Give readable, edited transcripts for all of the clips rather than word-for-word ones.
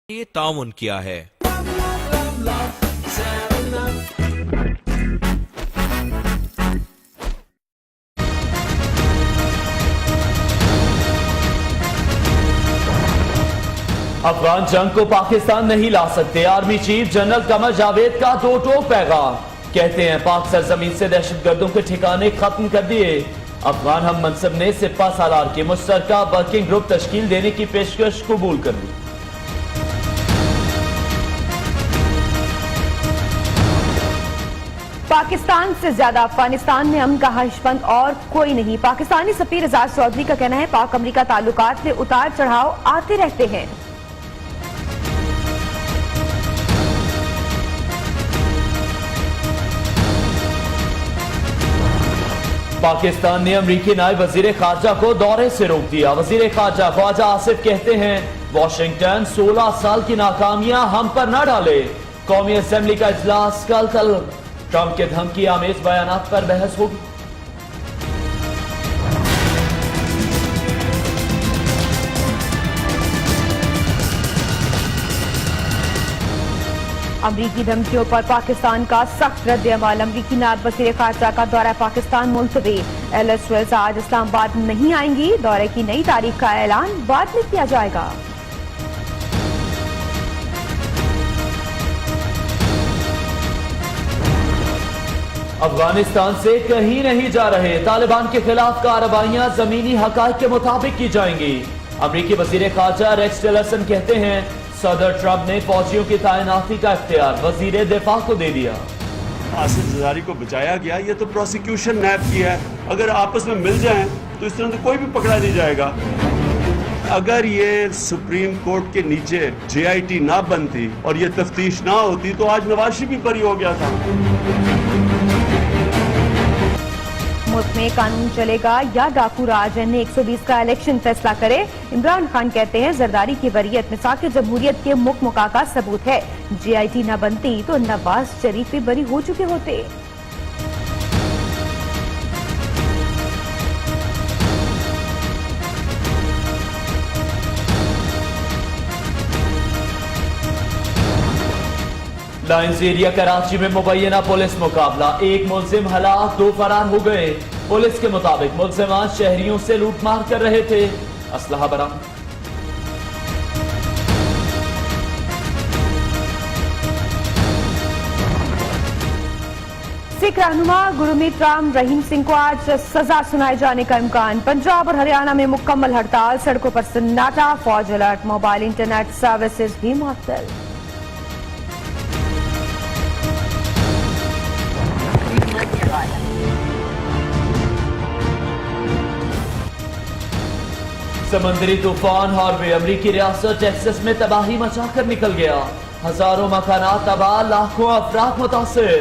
ये ताउन किया है। अफगान जंग को पाकिस्तान नहीं ला सकते। Army chief general Qamar Javed का दो टोक पैगाम। कहते हैं पाक सरजमीन से दहशतगर्दों के ठिकाने खत्म कर दिए। अफगान हम मनसब ने सिपा सालार की मुश्तरका वर्किंग ग्रुप तश्कील देने की पेशकश कबूल कर ली। पाकिस्तान से ज्यादा अफगानिस्तान में अमन का हर्षमंद और कोई नहीं। पाकिस्तानी सफीर एजाज चौधरी का कहना है पाक अमरीका ताल्लुकात में उतार चढ़ाव आते रहते हैं। पाकिस्तान ने अमरीकी नायब वजीर खारजा को दौरे से रोक दिया। वजीर खारजा ख्वाजा आसिफ कहते हैं वॉशिंगटन 16 साल की नाकामियां हम पर न डाले। कौमी असेंबली का इजलास कल ट्रंप के धमकी आमेज बयानात पर बहस होगी। अमरीकी धमकियों पर पाकिस्तान का सख्त रद्द-ए-अमल। अमरीकी नायब वज़ीर ख़ारजा का दौरा पाकिस्तान मुलतवी। एलिस वेल्स आज इस्लामाबाद नहीं आएंगी। दौरे की नई तारीख का ऐलान बाद में किया जाएगा। अफगानिस्तान से कहीं नहीं जा रहे। तालिबान के खिलाफ कार्रवाइयां जमीनी हकायक के मुताबिक की जाएंगी। अमरीकी वजीर खारजा रेक्स टिलरसन कहते हैं सदर ट्रंप ने फौजियों की तैनाती का इख्तियार वजीर दिफा को दे दिया। आसिफ जरदारी को बचाया गया, ये तो प्रोसिक्यूशन नैब की है। अगर आपस में मिल जाएं तो इस तरह तो कोई भी पकड़ा नहीं जाएगा। अगर ये सुप्रीम कोर्ट के नीचे JIT ना बनती और ये तफ्तीश ना होती तो आज नवाज शरीफ भी बरी हो गया था। मुल्क में कानून चलेगा या डाकू राज, ने 120 का इलेक्शन फैसला करे। इमरान खान कहते हैं जरदारी की वरीयत मिसाक जमहूरियत के मुकमुका का सबूत है। JIT न बनती तो नवाज शरीफ भी बरी हो चुके होते। लाइन्स एरिया कराची में मुबैना पुलिस मुकाबला। एक मुलजिम हलाक, 2 फरार हो गए। पुलिस के मुताबिक मुलजिमान शहरियों से लूटमार कर रहे थे। असलहा बरामद। सिख रहनुमा गुरमीत राम रहीम सिंह को आज सजा सुनाए जाने का इम्कान। पंजाब और हरियाणा में मुकम्मल हड़ताल, सड़कों पर सन्नाटा, फौज अलर्ट, मोबाइल इंटरनेट सर्विसेज भी मुअत्तल। समंदरी तूफान हार्वे अमरीकी रियासत टेक्सास में तबाही मचाकर निकल गया। हजारों मकानात तबाह, लाखों अफराद मुतासिर।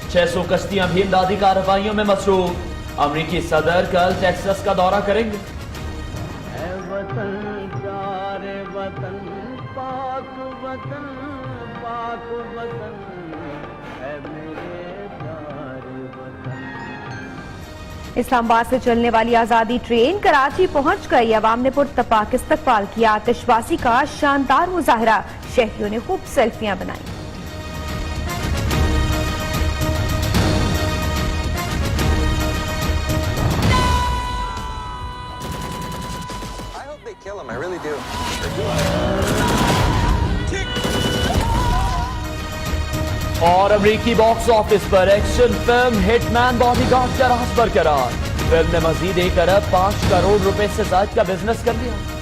600 कश्तियां भी इमदादी कार्रवाइयों में मसरूफ। अमरीकी सदर कल टेक्सास का दौरा करेंगे। इस्लामाबाद से चलने वाली आजादी ट्रेन कराची पहुंच गई। अवाम ने पुरतपाक इस्तकबाल किया। आतिशबाजी का शानदार मुजाहरा, शहरियों ने खूब सेल्फियां बनाई। और अमरीकी बॉक्स ऑफिस पर एक्शन फिल्म हिटमैन बॉडीगार्ड का राज बरकरार। फिल्म ने मजीद 1 अरब 5 करोड़ रुपए से ज्यादा का बिजनेस कर लिया।